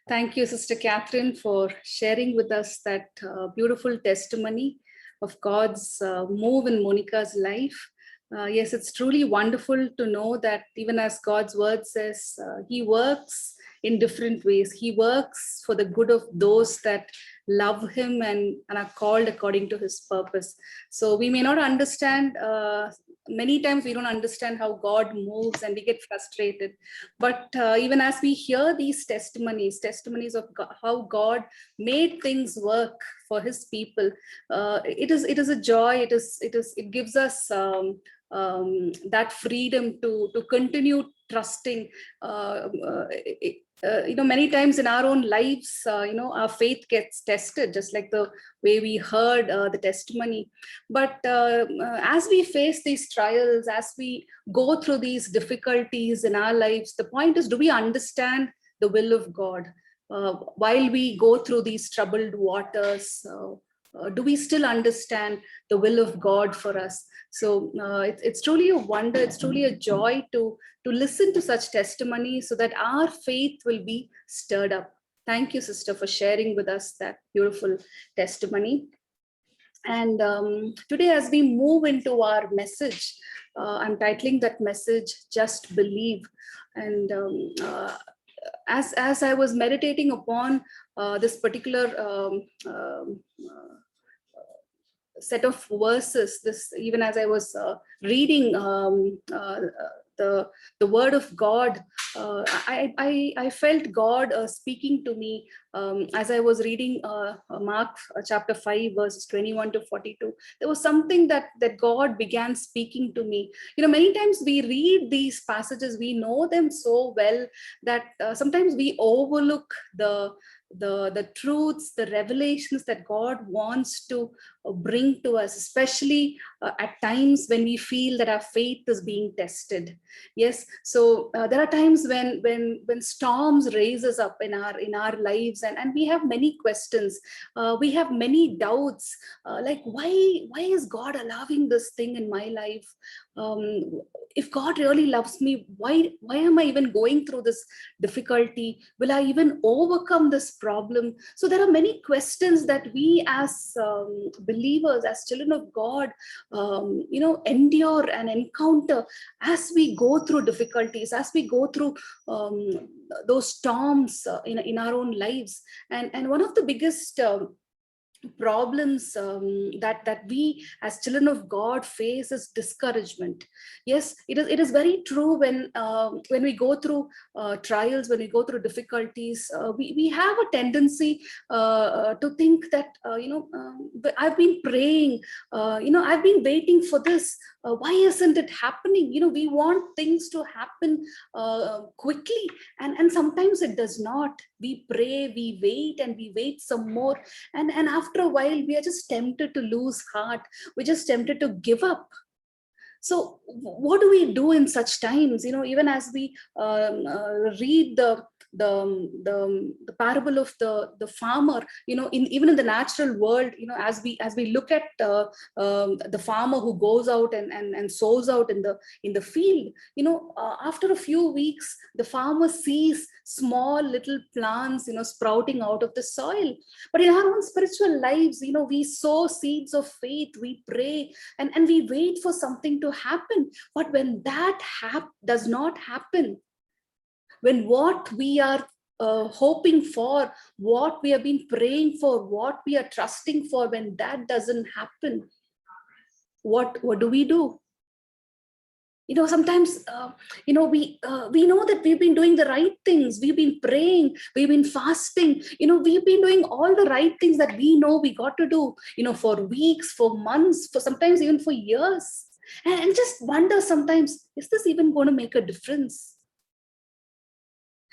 Thank you, Sister Catherine, for sharing with us that beautiful testimony of God's move in Monica's life. Yes, it's truly wonderful to know that even as God's word says, He works in different ways. He works for the good of those that love Him and are called according to His purpose. So we may not understand, many times we don't understand how God moves and we get frustrated. But even as we hear these testimonies of how God made things work for His people, it is a joy. It gives us that freedom to continue trusting. Many times in our own lives, our faith gets tested, just like the way we heard the testimony. But as we face these trials, as we go through these difficulties in our lives, the point is, do we understand the will of God? While we go through these troubled waters, do we still understand the will of God for us? So it's truly a wonder, it's truly a joy to listen to such testimonies so that our faith will be stirred up. Thank you, Sister, for sharing with us that beautiful testimony. And today, as we move into our message, I'm titling that message, Just Believe. And as I was meditating upon this particular set of verses, even as I was reading the word of God, I felt God speaking to me as I was reading Mark chapter 5 verses 21 to 42. There was something that God began speaking to me. Many times we read these passages, we know them so well that sometimes we overlook the truths, the revelations that God wants to bring to us, especially at times when we feel that our faith is being tested. Yes, so there are times when storms raises up in our lives, and we have many questions, we have many doubts, like why is God allowing this thing in my life? If God really loves me, why am I even going through this difficulty? Will I even overcome this problem? So there are many questions that we as believers, as children of God, endure and encounter as we go through difficulties, as we go through those storms in our own lives. And one of the biggest problems that we as children of God face is discouragement. Yes, it is very true. When we go through trials, when we go through difficulties, we have a tendency to think that I've been praying, I've been waiting for this, why isn't it happening? We want things to happen quickly, and sometimes it does not. We pray, we wait, and we wait some more, and after a while we are just tempted to lose heart, we're just tempted to give up. So what do we do in such times? Even as we read the parable of the farmer, even in the natural world, as we look at the farmer who goes out and sows out in the field, after a few weeks the farmer sees small little plants sprouting out of the soil. But in our own spiritual lives, we sow seeds of faith, we pray, and we wait for something to happen. But when that does not happen, when what we are hoping for, what we have been praying for, what we are trusting for, when that doesn't happen, what do we do? Sometimes we know that we've been doing the right things, we've been praying, we've been fasting, we've been doing all the right things that we know we got to do, for weeks, for months, for sometimes even for years, and just wonder sometimes, is this even going to make a difference?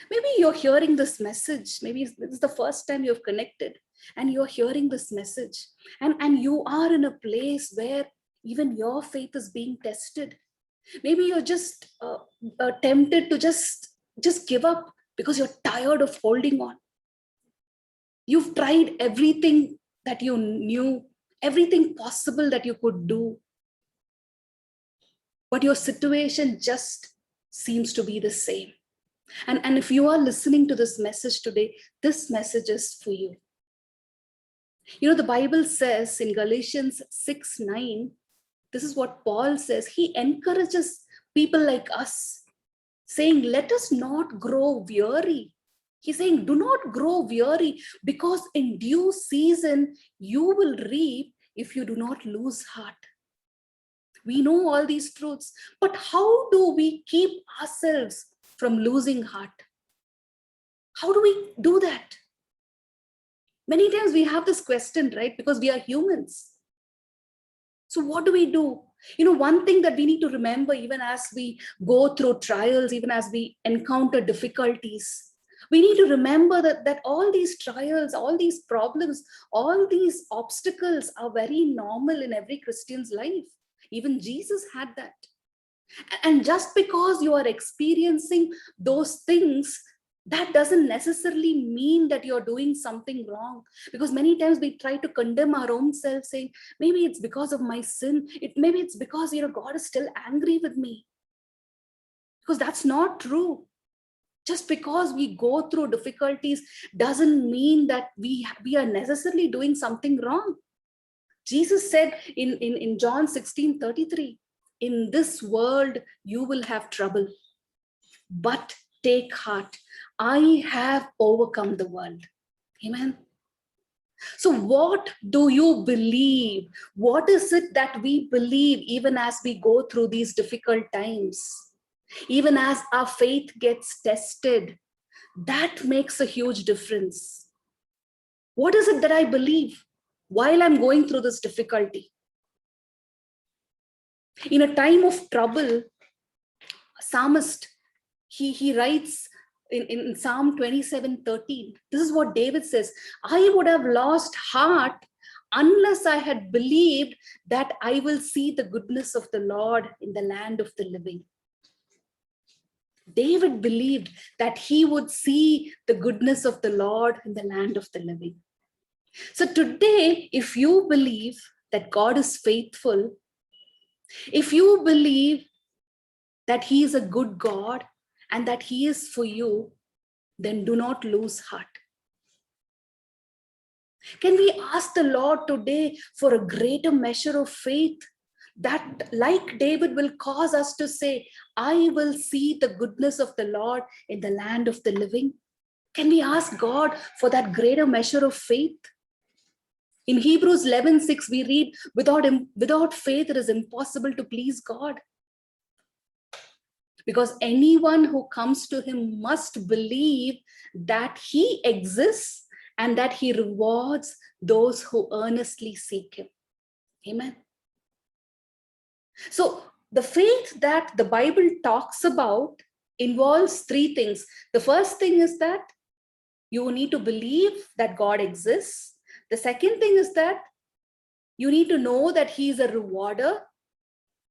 Maybe you're hearing this message, maybe this is the first time you've connected and you're hearing this message, and you are in a place where even your faith is being tested. Maybe you're just tempted to just give up because you're tired of holding on. You've tried everything that you knew, everything possible that you could do, but your situation just seems to be the same. And if you are listening to this message today, this message is for you. You know, the Bible says in Galatians 6:9, this is what Paul says. He encourages people like us, saying, let us not grow weary. He's saying, do not grow weary, because in due season you will reap if you do not lose heart. We know all these truths, but how do we keep ourselves from losing heart? How do we do that? Many times we have this question, right? Because we are humans. So what do we do? You know, one thing that we need to remember, even as we go through trials, even as we encounter difficulties, we need to remember that all these trials, all these problems, all these obstacles are very normal in every Christian's life. Even Jesus had that. And just because you are experiencing those things, that doesn't necessarily mean that you're doing something wrong. Because many times we try to condemn our own self, saying, maybe it's because of my sin. Maybe it's because, God is still angry with me. Because that's not true. Just because we go through difficulties doesn't mean that we are necessarily doing something wrong. Jesus said in John 16:33, in this world you will have trouble, but take heart. I have overcome the world. Amen. So what do you believe? What is it that we believe even as we go through these difficult times? Even as our faith gets tested, that makes a huge difference. What is it that I believe while I'm going through this difficulty? In a time of trouble, a psalmist, he writes in Psalm 27:13. This is what David says: I would have lost heart unless I had believed that I will see the goodness of the Lord in the land of the living. David believed that he would see the goodness of the Lord in the land of the living. So today, if you believe that God is faithful, if you believe that He is a good God and that He is for you, then do not lose heart. Can we ask the Lord today for a greater measure of faith that, like David, will cause us to say, I will see the goodness of the Lord in the land of the living? Can we ask God for that greater measure of faith? In Hebrews 11:6, we read, without faith, it is impossible to please God. Because anyone who comes to Him must believe that He exists and that He rewards those who earnestly seek Him. Amen. So the faith that the Bible talks about involves three things. The first thing is that you need to believe that God exists. The second thing is that you need to know that He is a rewarder.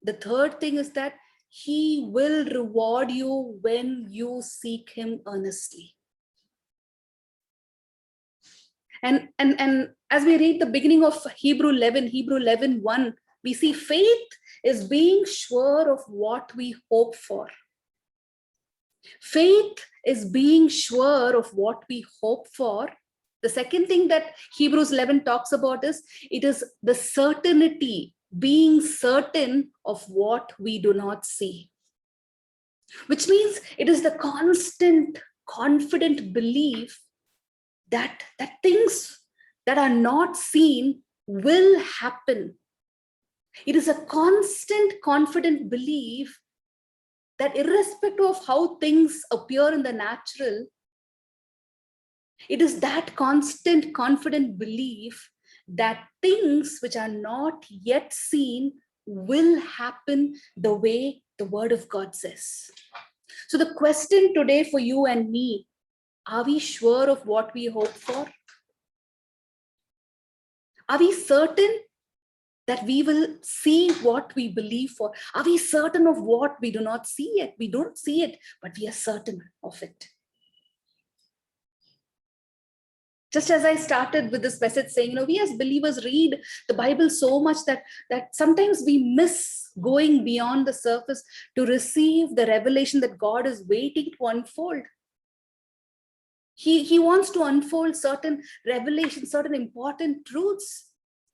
The third thing is that He will reward you when you seek Him earnestly. And as we read the beginning of Hebrew 11:1, we see faith is being sure of what we hope for. Faith is being sure of what we hope for. The second thing that Hebrews 11 talks about is it is the certainty, being certain of what we do not see. Which means it is the constant, confident belief that things that are not seen will happen. It is a constant, confident belief that irrespective of how things appear in the natural, it is that constant, confident belief that things which are not yet seen will happen the way the Word of God says. So the question today for you and me, are we sure of what we hope for? Are we certain that we will see what we believe for? Are we certain of what we do not see yet? We don't see it, but we are certain of it. Just as I started with this message saying, we as believers read the Bible so much that sometimes we miss going beyond the surface to receive the revelation that God is waiting to unfold. He wants to unfold certain revelations, certain important truths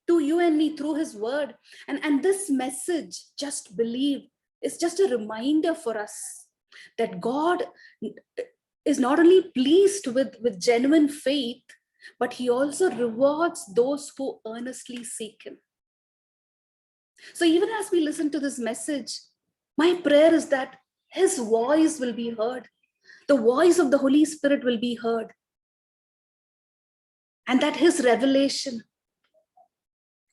to you and me through his word. And this message, just believe, is just a reminder for us that God is not only pleased with genuine faith, but he also rewards those who earnestly seek him. So even as we listen to this message, my prayer is that his voice will be heard. The voice of the Holy Spirit will be heard. And that his revelation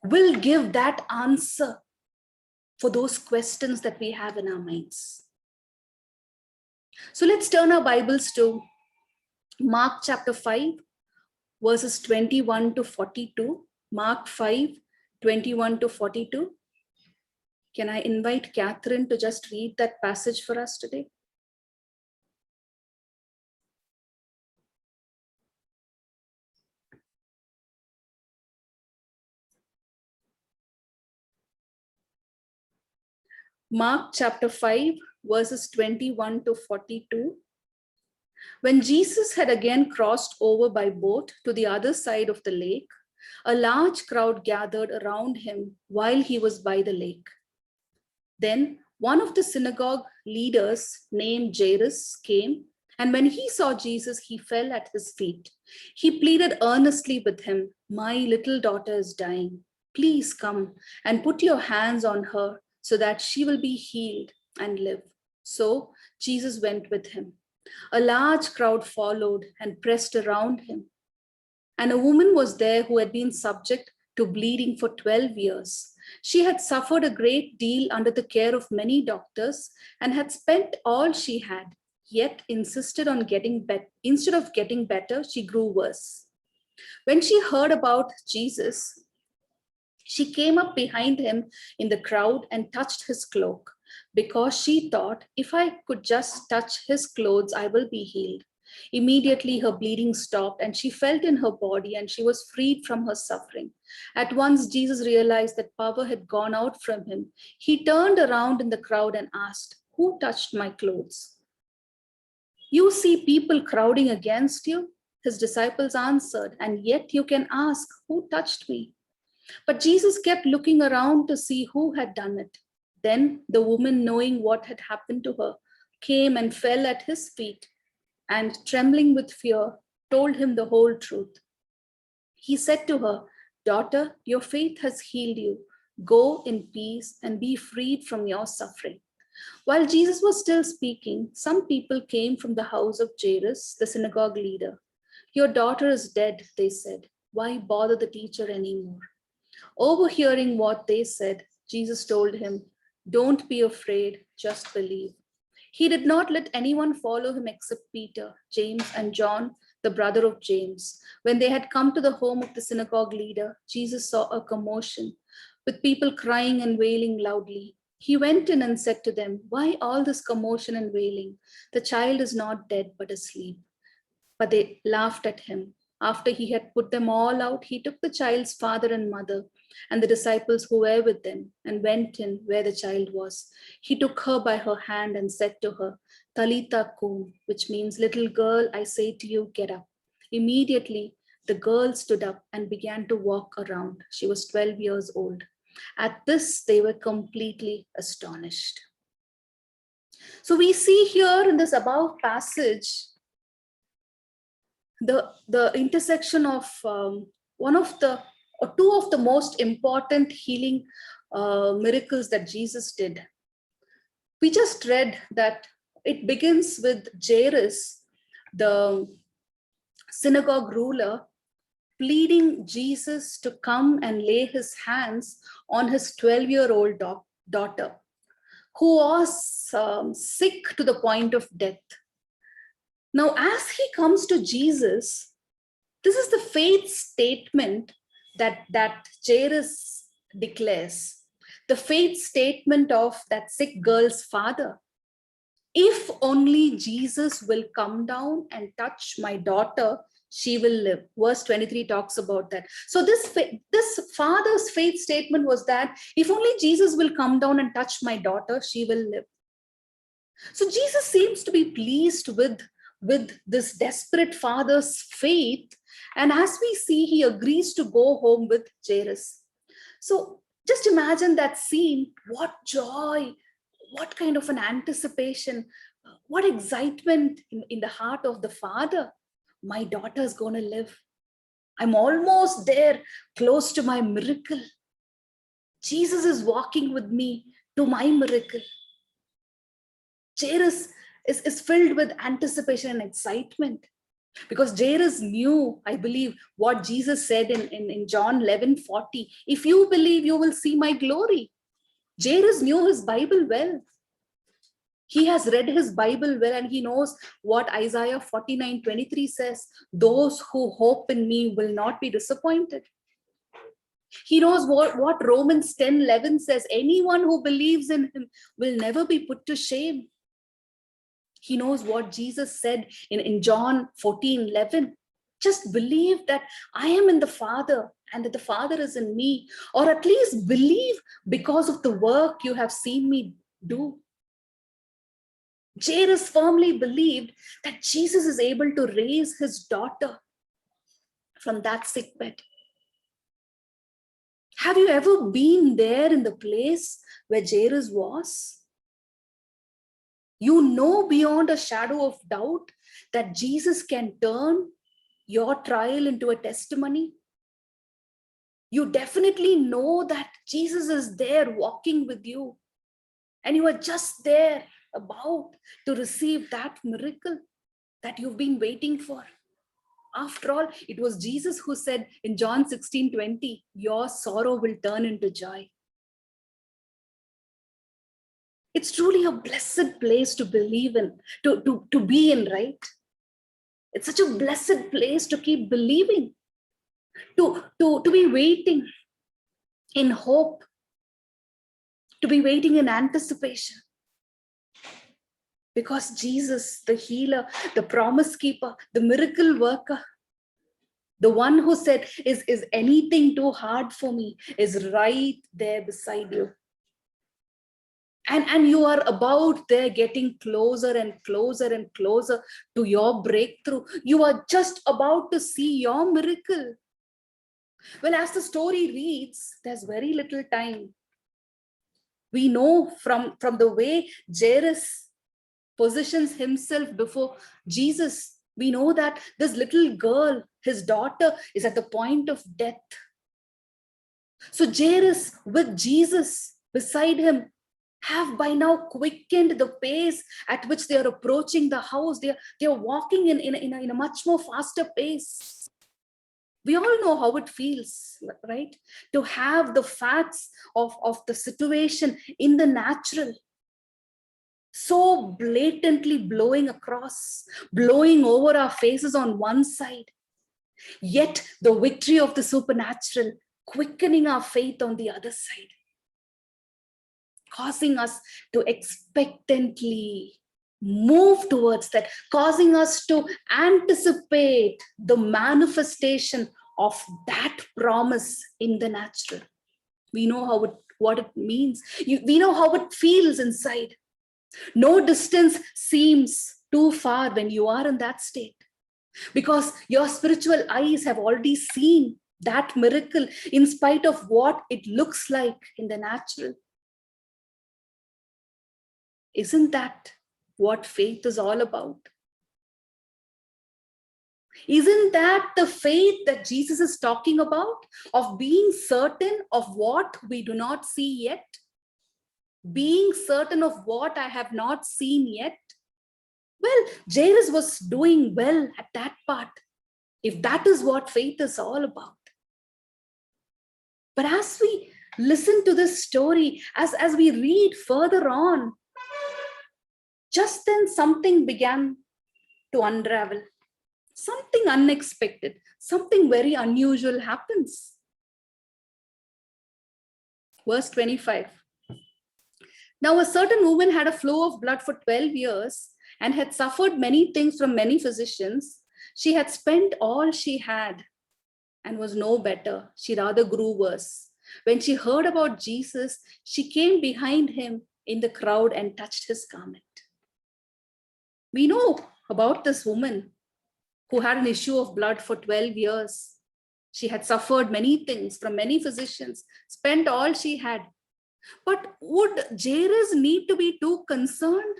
will give that answer for those questions that we have in our minds. So let's turn our Bibles to Mark chapter 5, verses 21 to 42. Mark 5, 21 to 42. Can I invite Catherine to just read that passage for us today? Mark chapter 5, verses 21 to 42. When Jesus had again crossed over by boat to the other side of the lake, a large crowd gathered around him while he was by the lake. Then one of the synagogue leaders named Jairus came, and when he saw Jesus, he fell at his feet. He pleaded earnestly with him, "My little daughter is dying. Please come and put your hands on her so that she will be healed and live." So Jesus went with him. A large crowd followed and pressed around him. And a woman was there who had been subject to bleeding for 12 years. She had suffered a great deal under the care of many doctors and had spent all she had, yet insisted on getting better. Instead of getting better, she grew worse. When she heard about Jesus, she came up behind him in the crowd and touched his cloak, because she thought, "If I could just touch his clothes, I will be healed." Immediately her bleeding stopped and she felt in her body and she was freed from her suffering. At once Jesus realized that power had gone out from him. He turned around in the crowd and asked, "Who touched my clothes?" "You see people crowding against you," his disciples answered, "and yet you can ask, 'Who touched me?'" But Jesus kept looking around to see who had done it. Then the woman, knowing what had happened to her, came and fell at his feet, and trembling with fear, told him the whole truth. He said to her, "Daughter, your faith has healed you. Go in peace and be freed from your suffering." While Jesus was still speaking, some people came from the house of Jairus, the synagogue leader. "Your daughter is dead," they said. "Why bother the teacher anymore?" Overhearing what they said, Jesus told him, "Don't be afraid, just believe." He did not let anyone follow him except Peter, James, and John, the brother of James. When they had come to the home of the synagogue leader, Jesus saw a commotion, with people crying and wailing loudly. He went in and said to them, "Why all this commotion and wailing? The child is not dead, but asleep." But they laughed at him. After he had put them all out, he took the child's father and mother and the disciples who were with them and went in where the child was. He took her by her hand and said to her, "Talitha kum," which means, "Little girl, I say to you, get up." Immediately, the girl stood up and began to walk around. She was 12 years old. At this, they were completely astonished. So we see here in this above passage the intersection of one of the or two of the most important healing miracles that Jesus did. We just read that it begins with Jairus, the synagogue ruler, pleading Jesus to come and lay his hands on his 12-year-old daughter, who was sick to the point of death. Now, as he comes to Jesus, this is the faith statement that Jairus declares. The faith statement of that sick girl's father. "If only Jesus will come down and touch my daughter, she will live. Verse 23 talks about that. So this father's faith statement was that if only Jesus will come down and touch my daughter, she will live. So Jesus seems to be pleased with this desperate father's faith. And as we see, he agrees to go home with Jairus. So just imagine that scene. What joy, what kind of an anticipation, what excitement in the heart of the father. My daughter's going to live. I'm almost there, close to my miracle. Jesus is walking with me to my miracle. Jairus is filled with anticipation and excitement, because Jairus knew, I believe, what Jesus said in John 11:40. If you believe, you will see my glory. Jairus knew his Bible well. He has read his Bible well, and he knows what Isaiah 49:23 says. Those who hope in me will not be disappointed. He knows what Romans 10:11 says. Anyone who believes in him will never be put to shame. He knows what Jesus said in John 14:11. Just believe that I am in the Father and that the Father is in me, or at least believe because of the work you have seen me do. Jairus firmly believed that Jesus is able to raise his daughter from that sickbed. Have you ever been there in the place where Jairus was? You know beyond a shadow of doubt that Jesus can turn your trial into a testimony. You definitely know that Jesus is there walking with you, and you are just there about to receive that miracle that you've been waiting for. After all, it was Jesus who said in John 16:20, your sorrow will turn into joy. It's truly a blessed place to believe in, to be in, right? It's such a blessed place to keep believing, to be waiting in hope, to be waiting in anticipation. Because Jesus, the healer, the promise keeper, the miracle worker, the one who said, is anything too hard for me, is right there beside you. And you are about there getting closer and closer and closer to your breakthrough. You are just about to see your miracle. Well, as the story reads, there's very little time. We know from the way Jairus positions himself before Jesus, we know that this little girl, his daughter, is at the point of death. So Jairus, with Jesus beside him, have by now quickened the pace at which they are approaching the house. They are walking in a much more faster pace. We all know how it feels, right? To have the facts of the situation in the natural so blatantly blowing over our faces on one side, yet the victory of the supernatural quickening our faith on the other side, causing us to expectantly move towards that, causing us to anticipate the manifestation of that promise in the natural. We know what it means. We know how it feels inside. No distance seems too far when you are in that state, because your spiritual eyes have already seen that miracle in spite of what it looks like in the natural. Isn't that what faith is all about? Isn't that the faith that Jesus is talking about, of being certain of what we do not see yet? Being certain of what I have not seen yet? Well, Jairus was doing well at that part, if that is what faith is all about. But as we listen to this story, as we read further on, just then something began to unravel. Something unexpected, something very unusual happens. Verse 25. Now a certain woman had a flow of blood for 12 years and had suffered many things from many physicians. She had spent all she had and was no better. She rather grew worse. When she heard about Jesus, she came behind him in the crowd and touched his garment. We know about this woman who had an issue of blood for 12 years. She had suffered many things from many physicians, spent all she had. But would Jairus need to be too concerned?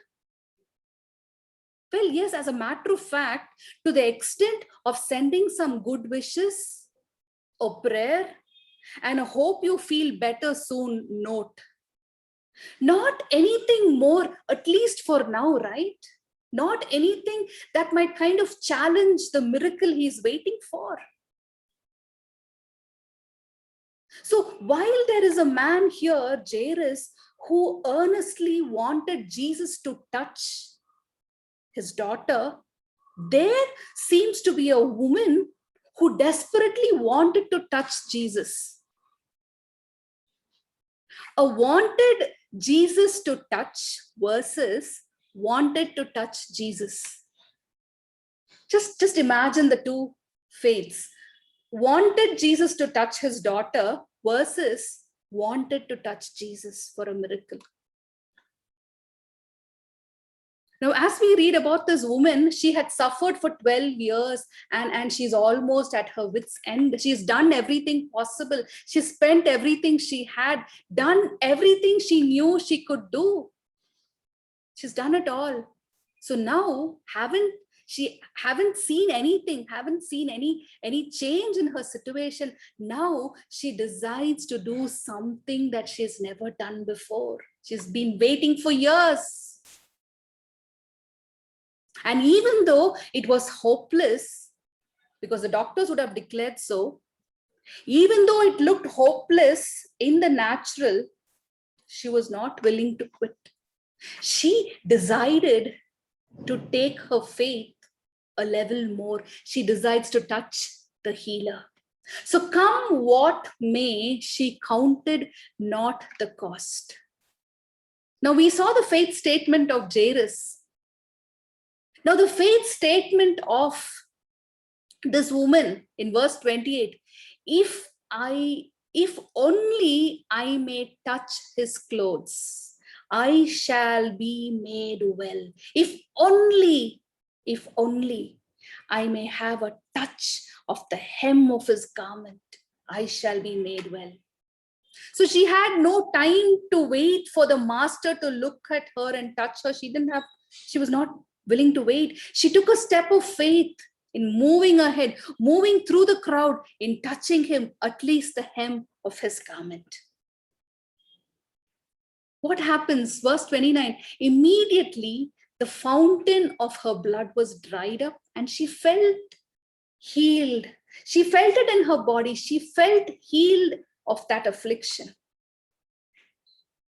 Well, yes, as a matter of fact, to the extent of sending some good wishes, a prayer, and a hope you feel better soon note. Not anything more, at least for now, right? Not anything that might kind of challenge the miracle he's waiting for. So while there is a man here, Jairus, who earnestly wanted Jesus to touch his daughter, there seems to be a woman who desperately wanted to touch Jesus. A wanted Jesus to touch versus wanted to touch Jesus. Just imagine the two faiths. Wanted Jesus to touch his daughter versus wanted to touch Jesus for a miracle. Now, as we read about this woman, she had suffered for 12 years and she's almost at her wit's end. She's done everything possible. She spent everything she had, done everything she knew she could do. She's done it all. So now, haven't seen anything, haven't seen any change in her situation. Now she decides to do something that she's never done before. She's been waiting for years. And even though it was hopeless, because the doctors would have declared so, even though it looked hopeless in the natural, she was not willing to quit. She decided to take her faith a level more. She decides to touch the healer. So come what may, she counted not the cost. Now we saw the faith statement of Jairus. Now the faith statement of this woman in verse 28, if only I may touch his clothes, I shall be made well. If only I may have a touch of the hem of his garment, I shall be made well. So she had no time to wait for the master to look at her and touch her. She was not willing to wait. She took a step of faith in moving ahead, moving through the crowd, in touching him, at least the hem of his garment. What happens? Verse 29, immediately the fountain of her blood was dried up and she felt healed. She felt it in her body. She felt healed of that affliction.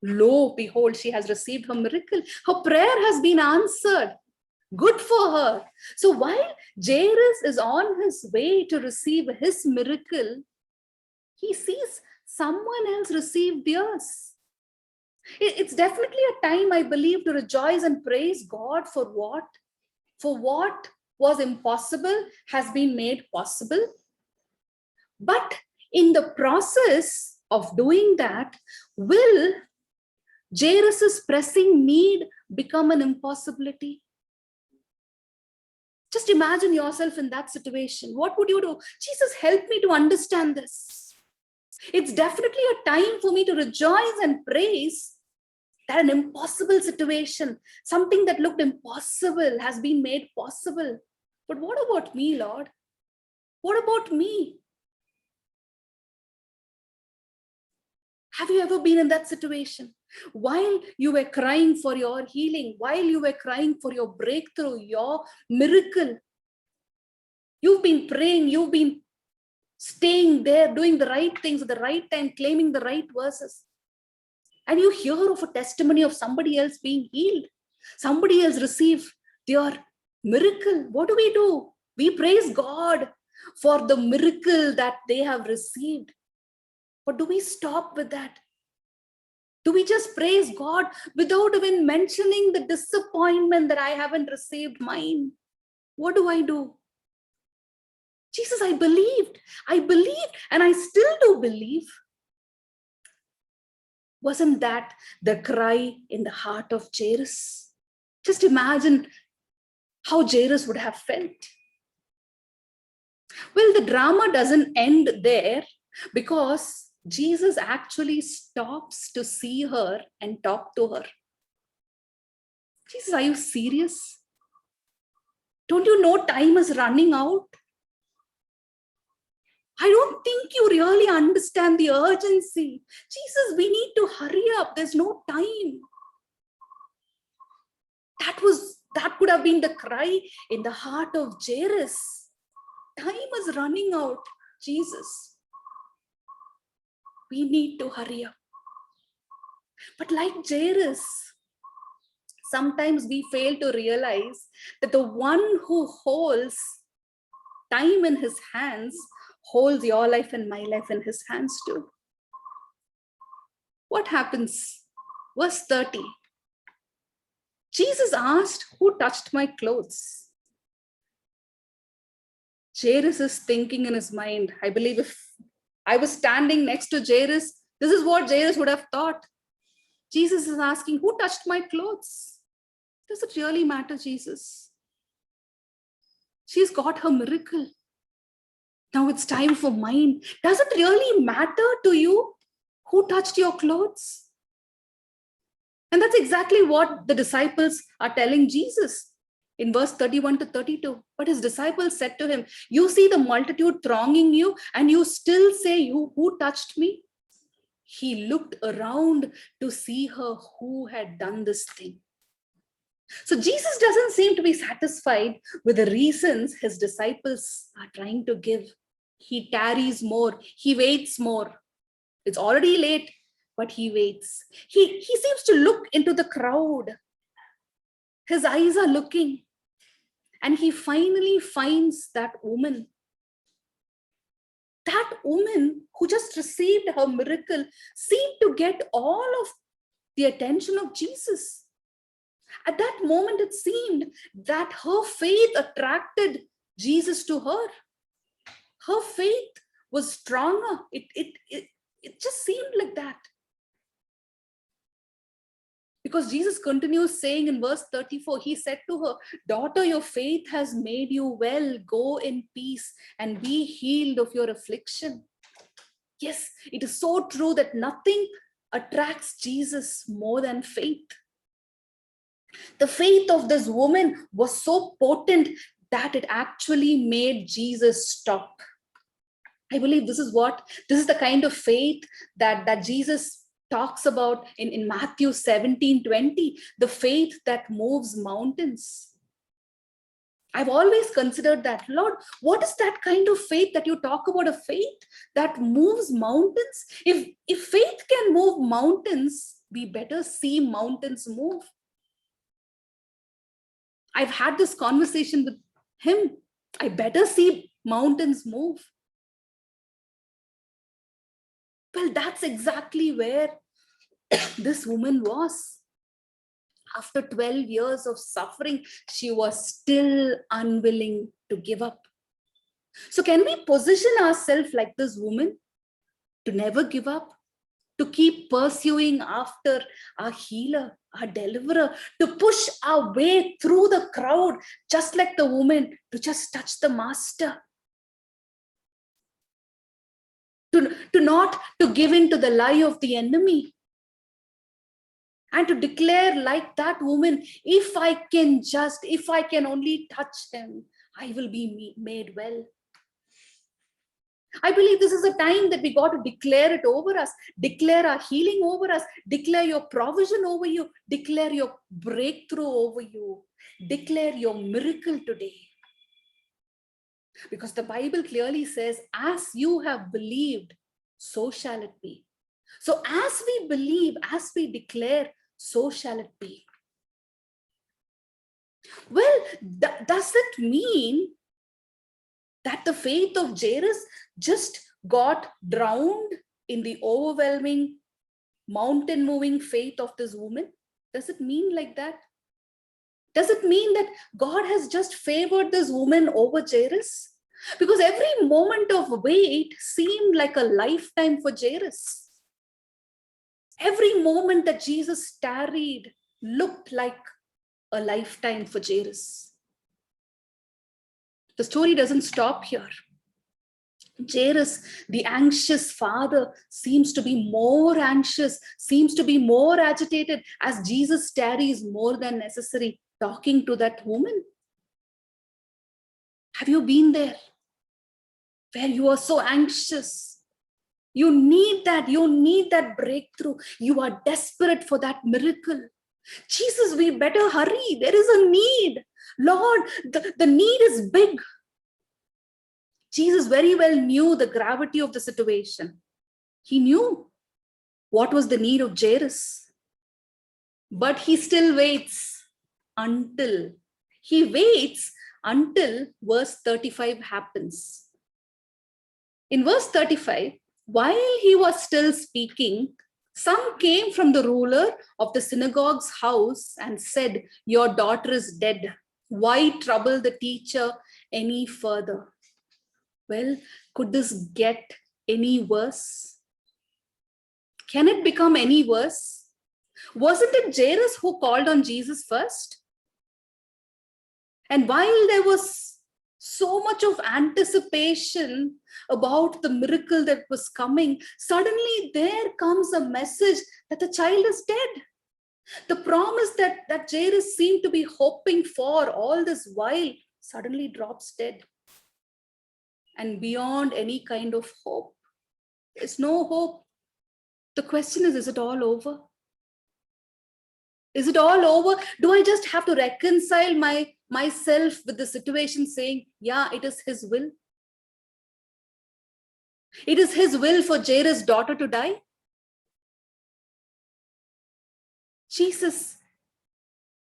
Lo, behold, she has received her miracle. Her prayer has been answered. Good for her. So while Jairus is on his way to receive his miracle, he sees someone else receive theirs. It's definitely a time, I believe, to rejoice and praise God for what was impossible has been made possible. But in the process of doing that, will Jairus's pressing need become an impossibility? Just imagine yourself in that situation. What would you do? Jesus, help me to understand this. It's definitely a time for me to rejoice and praise that an impossible situation, something that looked impossible, has been made possible. But what about me, Lord? What about me? Have you ever been in that situation? While you were crying for your healing, while you were crying for your breakthrough, your miracle, you've been praying, you've been staying there, doing the right things at the right time, claiming the right verses. And you hear of a testimony of somebody else being healed. Somebody else received their miracle. What do? We praise God for the miracle that they have received. But do we stop with that? Do we just praise God without even mentioning the disappointment that I haven't received mine? What do? Jesus, I believed, and I still do believe. Wasn't that the cry in the heart of Jairus? Just imagine how Jairus would have felt. Well, the drama doesn't end there, because Jesus actually stops to see her and talk to her. Jesus, are you serious? Don't you know time is running out? I don't think you really understand the urgency. Jesus, we need to hurry up. There's no time. That could have been the cry in the heart of Jairus. Time is running out. Jesus, we need to hurry up. But like Jairus, sometimes we fail to realize that the one who holds time in his hands holds your life and my life in his hands too. What happens? Verse 30. Jesus asked, who touched my clothes? Jairus is thinking in his mind, I believe if I was standing next to Jairus, this is what Jairus would have thought. Jesus is asking, who touched my clothes? Does it really matter, Jesus? She's got her miracle. Now it's time for mine. Does it really matter to you who touched your clothes? And that's exactly what the disciples are telling Jesus in verse 31 to 32. But his disciples said to him, you see the multitude thronging you, and you still say, who touched me? He looked around to see her who had done this thing. So Jesus doesn't seem to be satisfied with the reasons his disciples are trying to give. He tarries more. He waits more. It's already late, but he waits. He seems to look into the crowd. His eyes are looking. And he finally finds that woman. That woman who just received her miracle seemed to get all of the attention of Jesus. At that moment, it seemed that her faith attracted Jesus to her. Her faith was stronger. It just seemed like that. Because Jesus continues saying in verse 34, he said to her, daughter, your faith has made you well. Go in peace and be healed of your affliction. Yes, it is so true that nothing attracts Jesus more than faith. The faith of this woman was so potent that it actually made Jesus stop. I believe this is the kind of faith that Jesus talks about in Matthew 17:20, the faith that moves mountains. I've always considered that, Lord, what is that kind of faith that you talk about, a faith that moves mountains? If faith can move mountains, we better see mountains move. I've had this conversation with him. I better see mountains move. Well, that's exactly where this woman was. After 12 years of suffering, she was still unwilling to give up. So can we position ourselves like this woman, to never give up, to keep pursuing after our healer, our deliverer, to push our way through the crowd, just like the woman, to just touch the master? To not to give in to the lie of the enemy, and to declare like that woman, if I can only touch him, I will be made well. I believe this is a time that we got to declare it over us, declare our healing over us, declare your provision over you, declare your breakthrough over you, declare your miracle today. Because the Bible clearly says, as you have believed, so shall it be. So as we believe, as we declare, so shall it be. Well, does it mean that the faith of Jairus just got drowned in the overwhelming, mountain-moving faith of this woman? Does it mean like that? Does it mean that God has just favored this woman over Jairus? Because every moment of wait seemed like a lifetime for Jairus. Every moment that Jesus tarried looked like a lifetime for Jairus. The story doesn't stop here. Jairus, the anxious father, seems to be more anxious, seems to be more agitated as Jesus tarries more than necessary, talking to that woman. Have you been there? Where you are so anxious. You need that breakthrough. You are desperate for that miracle. Jesus, we better hurry. There is a need. Lord, the need is big. Jesus very well knew the gravity of the situation. He knew what was the need of Jairus. But he still waits until verse 35 happens. In verse 35, while he was still speaking, some came from the ruler of the synagogue's house and said, "Your daughter is dead. Why trouble the teacher any further?" Well, could this get any worse? Can it become any worse? Wasn't it Jairus who called on Jesus first? And while there was so much of anticipation about the miracle that was coming, suddenly there comes a message that the child is dead. The promise that Jairus seemed to be hoping for all this while suddenly drops dead. And beyond any kind of hope, there's no hope. The question is it all over? Is it all over? Do I just have to reconcile myself with the situation saying, yeah, it is his will? It is his will for Jairus' daughter to die? Jesus,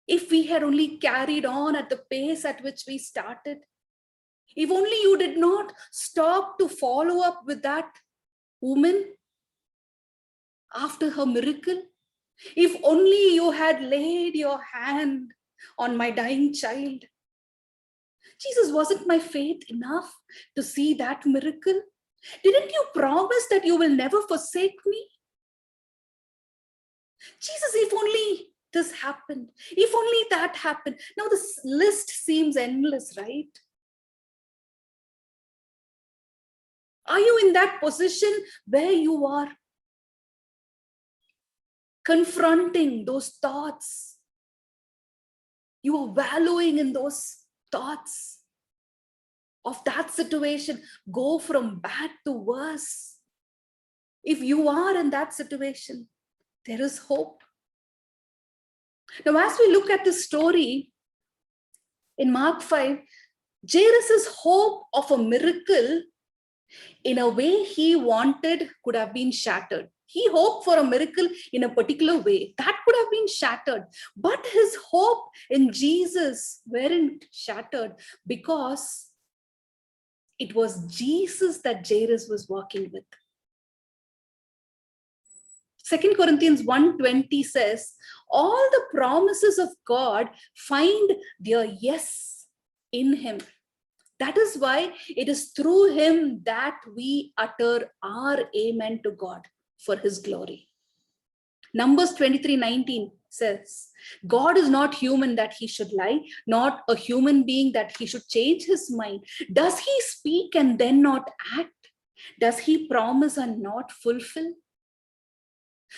if we had only carried on at the pace at which we started, if only you did not stop to follow up with that woman after her miracle, if only you had laid your hand on my dying child. Jesus, wasn't my faith enough to see that miracle? Didn't you promise that you will never forsake me? Jesus, if only this happened, if only that happened. Now this list seems endless, right? Are you in that position where you are confronting those thoughts? You are wallowing in those thoughts of that situation. Go from bad to worse. If you are in that situation, there is hope. Now, as we look at this story in Mark 5, Jairus' hope of a miracle in a way he wanted could have been shattered. He hoped for a miracle in a particular way that could have been shattered, but his hope in Jesus weren't shattered because it was Jesus that Jairus was walking with. 2 Corinthians 1:20 says, all the promises of God find their yes in him. That is why it is through him that we utter our amen to God for his glory. Numbers 23:19 says, God is not human that he should lie, not a human being that he should change his mind. Does he speak and then not act? Does he promise and not fulfill?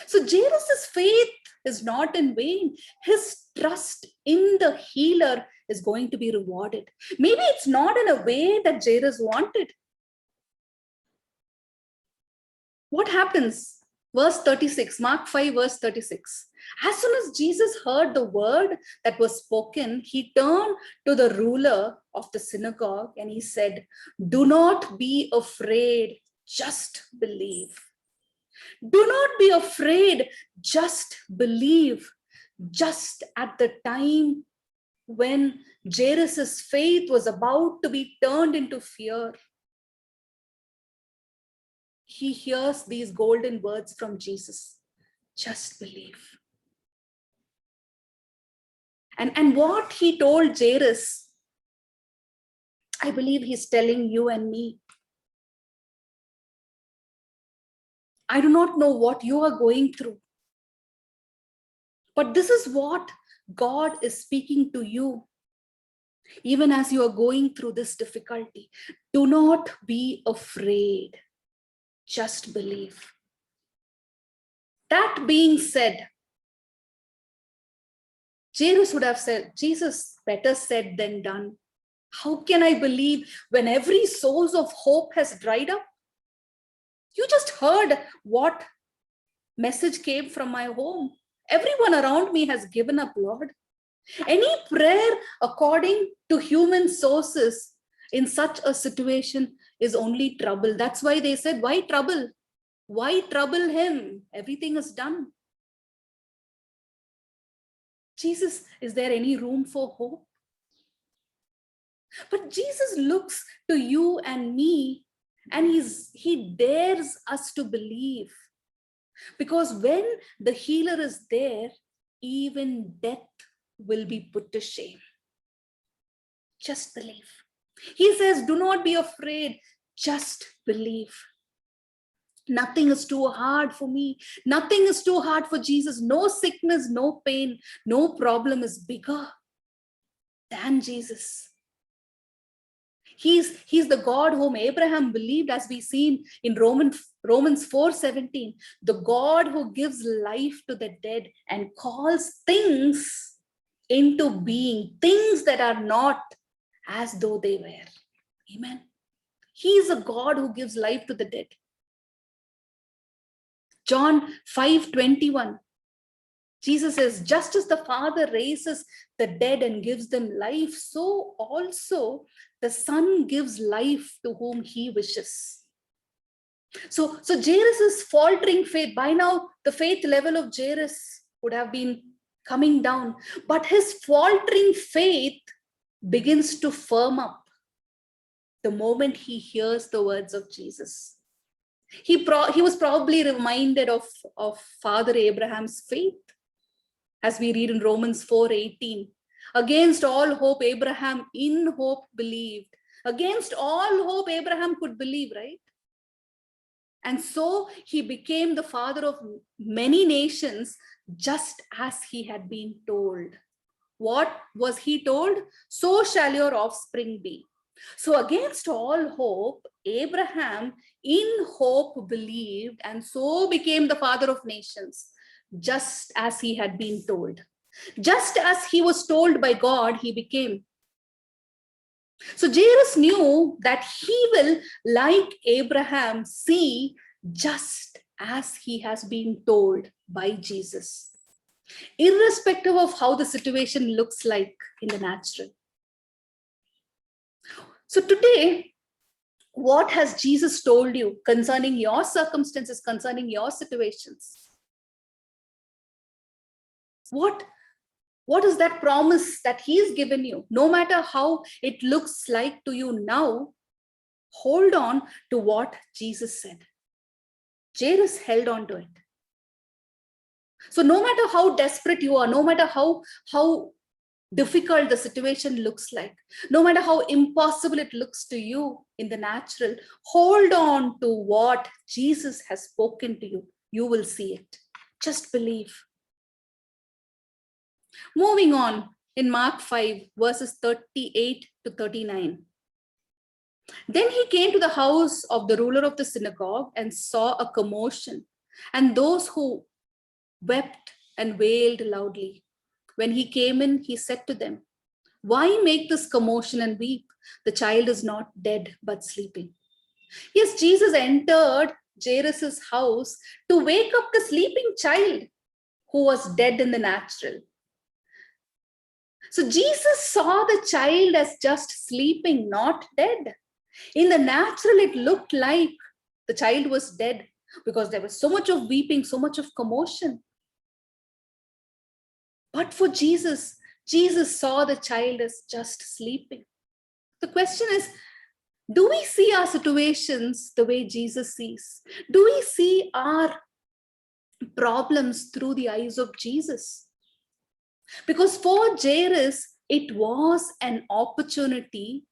So Jairus' faith is not in vain. His trust in the healer is going to be rewarded. Maybe it's not in a way that Jairus wanted. What happens? Verse 36, Mark 5, verse 36. As soon as Jesus heard the word that was spoken, he turned to the ruler of the synagogue and he said, do not be afraid, just believe. Do not be afraid, just believe. Just at the time when Jairus' faith was about to be turned into fear, he hears these golden words from Jesus. Just believe. And what he told Jairus, I believe he's telling you and me. I do not know what you are going through, but this is what God is speaking to you. Even as you are going through this difficulty, do not be afraid. Just believe. That being said, Jairus would have said, Jesus, better said than done. How can I believe when every source of hope has dried up? You just heard what message came from my home. Everyone around me has given up, Lord. Any prayer according to human sources in such a situation is only trouble. That's why they said, why trouble? Why trouble him? Everything is done. Jesus, is there any room for hope? But Jesus looks to you and me, and he dares us to believe. Because when the healer is there, even death will be put to shame. Just believe. He says, do not be afraid, just believe. Nothing is too hard for me. Nothing is too hard for Jesus. No sickness, no pain, no problem is bigger than Jesus. He's the God whom Abraham believed, as we see in Romans 4:17, the God who gives life to the dead and calls things into being, things that are not as though they were. Amen. He is a God who gives life to the dead. John 5:21. Jesus says, just as the Father raises the dead and gives them life, so also the Son gives life to whom he wishes. So Jairus' faltering faith, by now the faith level of Jairus would have been coming down, but his faltering faith begins to firm up the moment he hears the words of Jesus. He was probably reminded of Father Abraham's faith, as we read in Romans 4:18. Against all hope, Abraham in hope believed. Against all hope, Abraham could believe, right? And so he became the father of many nations, just as he had been told. What was he told? So shall your offspring be. So against all hope, Abraham in hope believed, and so became the father of nations, just as he had been told. Just as he was told by God, he became. So Jairus knew that he will, like Abraham, see just as he has been told by Jesus, irrespective of how the situation looks like in the natural. So today, what has Jesus told you concerning your circumstances, concerning your situations? What is that promise that he's given you? No matter how it looks like to you now, hold on to what Jesus said. Jairus held on to it. So no matter how desperate you are, no matter how difficult the situation looks like, no matter how impossible it looks to you in the natural, hold on to what Jesus has spoken to you. You will see it. Just believe. Moving on in Mark 5, verses 38 to 39. Then he came to the house of the ruler of the synagogue and saw a commotion, and those who wept and wailed loudly. When he came in, he said to them, why make this commotion and weep? The child is not dead, but sleeping. Yes, Jesus entered Jairus' house to wake up the sleeping child who was dead in the natural. So Jesus saw the child as just sleeping, not dead. In the natural, it looked like the child was dead because there was so much of weeping, so much of commotion. But for Jesus, Jesus saw the child as just sleeping. The question is, do we see our situations the way Jesus sees? Do we see our problems through the eyes of Jesus? Because for Jairus, it was an opportunity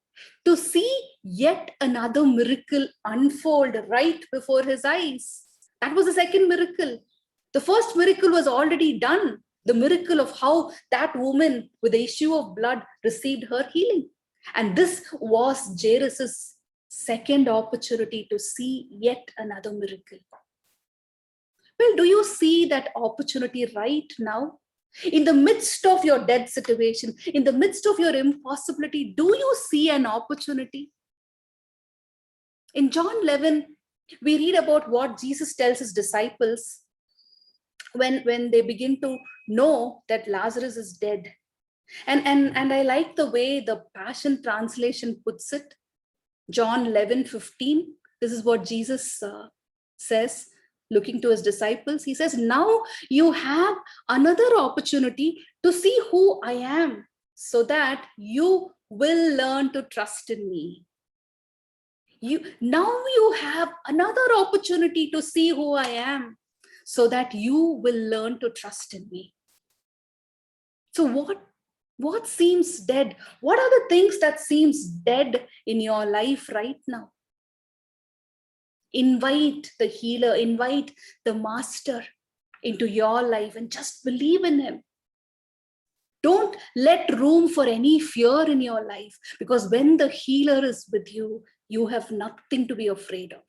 to see yet another miracle unfold right before his eyes. That was the second miracle. The first miracle was already done. The miracle of how that woman with the issue of blood received her healing. And this was Jairus' second opportunity to see yet another miracle. Well, do you see that opportunity right now? In the midst of your dead situation, in the midst of your impossibility, do you see an opportunity? In John 11, we read about what Jesus tells his disciples when they begin to know that Lazarus is dead. And I like the way the Passion Translation puts it. John 11:15. This is what Jesus says, looking to his disciples. He says, now you have another opportunity to see who I am, so that you will learn to trust in me. Now you have another opportunity to see who I am, so that you will learn to trust in me. So what seems dead? What are the things that seems dead in your life right now? Invite the healer, invite the master into your life and just believe in him. Don't let room for any fear in your life, because when the healer is with you, you have nothing to be afraid of.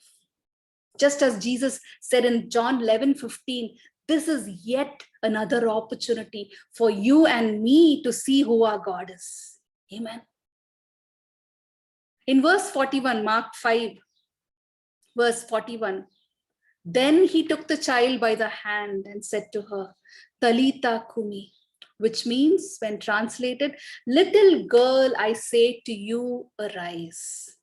Just as Jesus said in John 11:15, this is yet another opportunity for you and me to see who our God is. Amen. In verse 41, Mark 5, verse 41, then he took the child by the hand and said to her, Talitha Kumi, which means, when translated, little girl, I say to you, arise.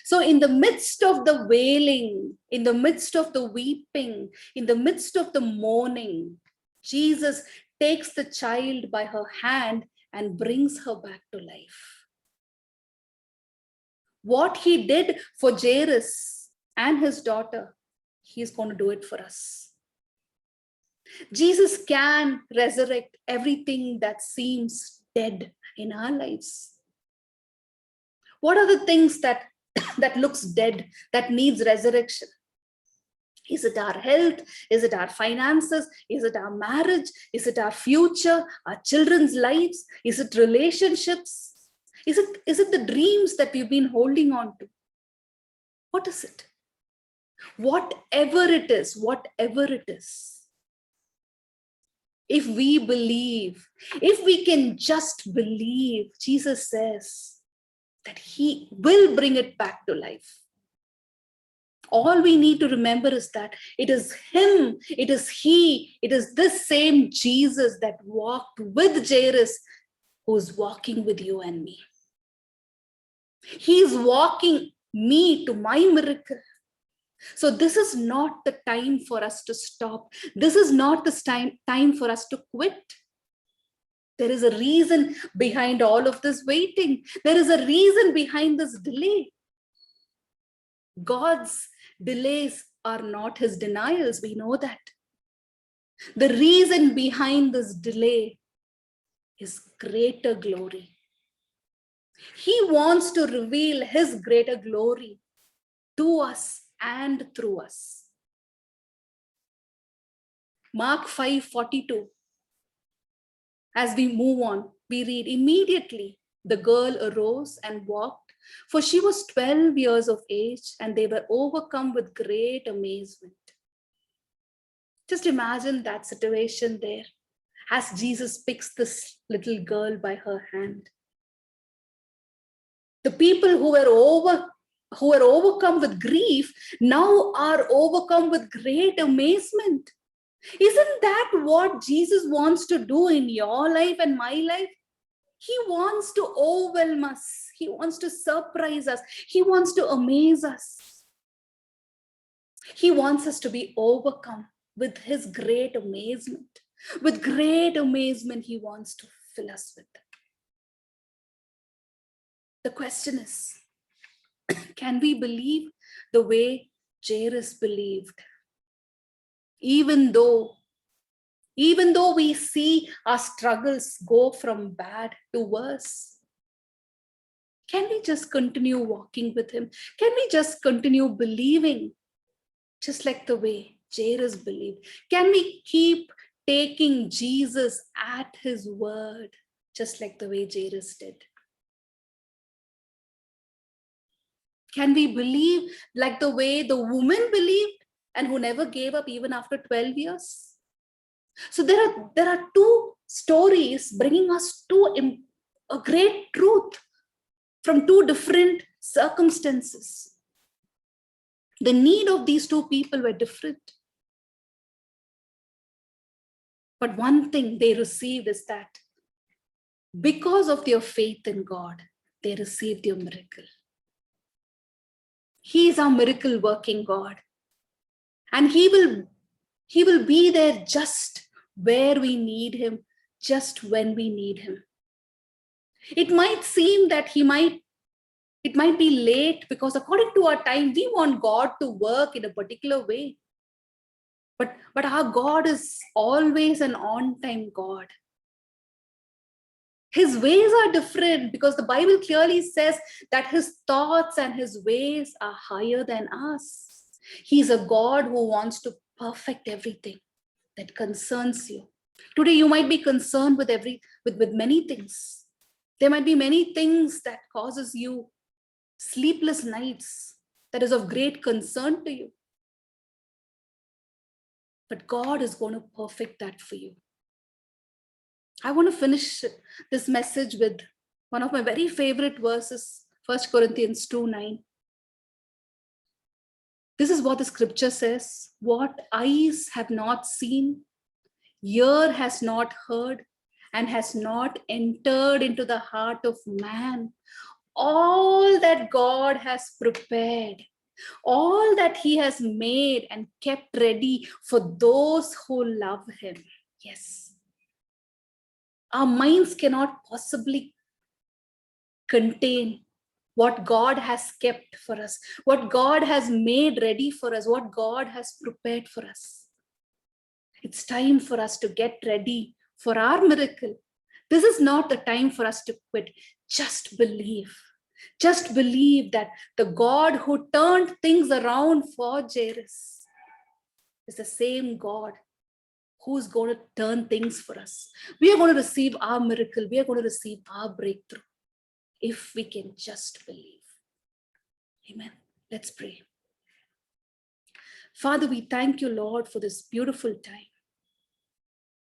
So in the midst of the wailing, in the midst of the weeping, in the midst of the mourning, Jesus takes the child by her hand and brings her back to life. What he did for Jairus and his daughter, he's going to do it for us. Jesus can resurrect everything that seems dead in our lives. What are the things that looks dead, that needs resurrection? Is it our health? Is it our finances? Is it our marriage? Is it our future, our children's lives? Is it relationships? Is it the dreams that we've been holding on to? What is it? Whatever it is, if we believe, if we can just believe, Jesus says that he will bring it back to life. All we need to remember is that it is him, it is he, it is this same Jesus that walked with Jairus who's walking with you and me. He's walking me to my miracle. So this is not the time for us to stop. This is not the time for us to quit. There is a reason behind all of this waiting. There is a reason behind this delay. God's delays are not his denials. We know that. The reason behind this delay is greater glory. He wants to reveal his greater glory to us and through us. Mark 5:42. As we move on, we read, immediately the girl arose and walked, for she was 12 years of age, and they were overcome with great amazement. Just imagine that situation there as Jesus picks this little girl by her hand. The people who were overcome with grief now are overcome with great amazement. Isn't that what Jesus wants to do in your life and my life? He wants to overwhelm us. He wants to surprise us. He wants to amaze us. He wants us to be overcome with his great amazement. With great amazement, he wants to fill us with it. The question is, can we believe the way Jairus believed? Even though we see our struggles go from bad to worse. Can we just continue walking with him? Can we just continue believing just like the way Jairus believed? Can we keep taking Jesus at his word just like the way Jairus did? Can we believe like the way the woman believed and who never gave up even after 12 years? So there are two stories bringing us to a great truth from two different circumstances. The need of these two people were different. But one thing they received is that because of their faith in God, they received their miracle. He is our miracle working God. And he will be there just where we need him, just when we need him. It might seem that it might be late because according to our time, we want God to work in a particular way. But our God is always an on-time God. His ways are different because the Bible clearly says that his thoughts and his ways are higher than us. He's a God who wants to perfect everything that concerns you. Today, you might be concerned with many things. There might be many things that causes you sleepless nights that is of great concern to you. But God is going to perfect that for you. I want to finish this message with one of my very favorite verses, 1 Corinthians 2:9. This is what the scripture says: what eyes have not seen, ear has not heard, and has not entered into the heart of man, all that God has prepared, all that he has made and kept ready for those who love him. Yes. Our minds cannot possibly contain what God has kept for us, what God has made ready for us, what God has prepared for us. It's time for us to get ready for our miracle. This is not the time for us to quit. Just believe. Just believe that the God who turned things around for Jairus is the same God who's going to turn things for us. We are going to receive our miracle. We are going to receive our breakthrough if we can just believe. Amen. Let's pray. Father, we thank you, Lord, for this beautiful time.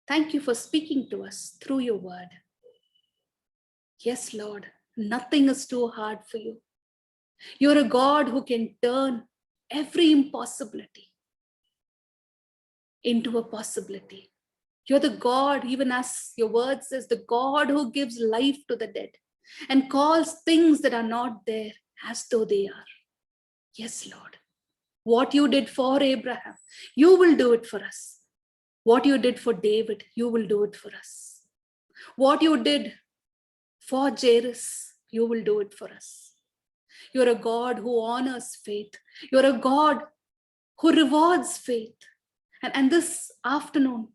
Thank you for speaking to us through your word. Yes, Lord, nothing is too hard for you. You're a God who can turn every impossibility into a possibility. You're the God, even as your word says, the God who gives life to the dead and calls things that are not there as though they are. Yes, Lord. What you did for Abraham, you will do it for us. What you did for David, you will do it for us. What you did for Jairus, you will do it for us. You're a God who honors faith. You're a God who rewards faith. And this afternoon,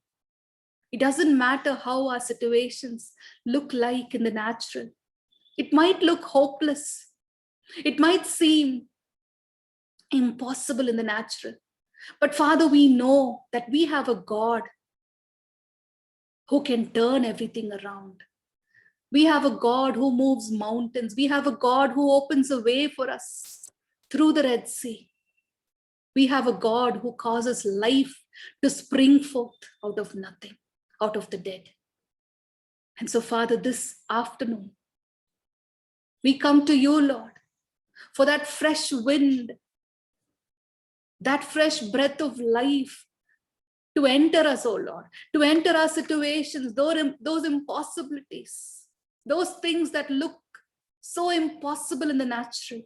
it doesn't matter how our situations look like in the natural. It might look hopeless. It might seem impossible in the natural. But Father, we know that we have a God who can turn everything around. We have a God who moves mountains. We have a God who opens a way for us through the Red Sea. We have a God who causes life to spring forth out of nothing, out of the dead. And so, Father, this afternoon, we come to you, Lord, for that fresh wind, that fresh breath of life to enter us, oh Lord, to enter our situations, those impossibilities, those things that look so impossible in the natural.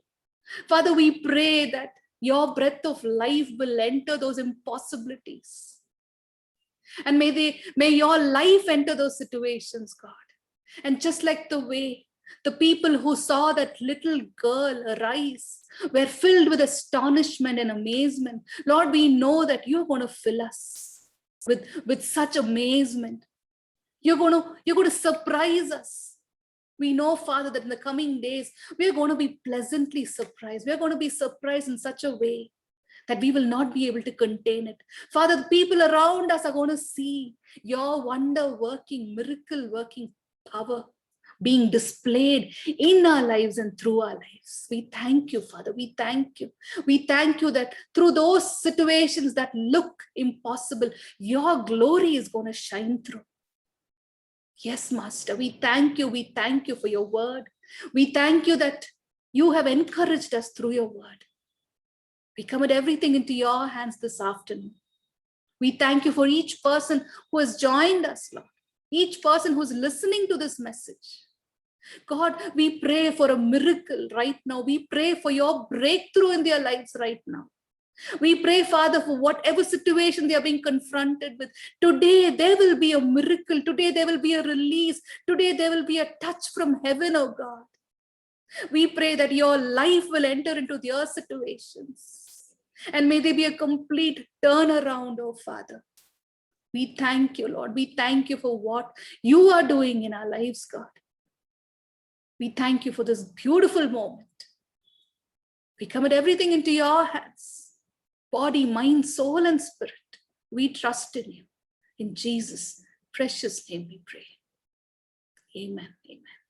Father, we pray that your breath of life will enter those impossibilities. And may your life enter those situations, God. And just like the way the people who saw that little girl arise were filled with astonishment and amazement, Lord, we know that you're going to fill us with such amazement. You're going to surprise us We know, Father, that in the coming days, we are going to be pleasantly surprised. We are going to be surprised in such a way that we will not be able to contain it. Father, the people around us are going to see your wonder working, miracle working power being displayed in our lives and through our lives. We thank you, Father. We thank you. We thank you that through those situations that look impossible, your glory is going to shine through. Yes, Master, we thank you. We thank you for your word. We thank you that you have encouraged us through your word. We commit everything into your hands this afternoon. We thank you for each person who has joined us, Lord. Each person who's listening to this message. God, we pray for a miracle right now. We pray for your breakthrough in their lives right now. We pray, Father, for whatever situation they are being confronted with. Today, there will be a miracle. Today, there will be a release. Today, there will be a touch from heaven, oh God. We pray that your life will enter into their situations. And may there be a complete turnaround, oh Father. We thank you, Lord. We thank you for what you are doing in our lives, God. We thank you for this beautiful moment. We commit everything into your hands. Body, mind, soul, and spirit. We trust in you. In Jesus' precious name we pray. Amen. Amen.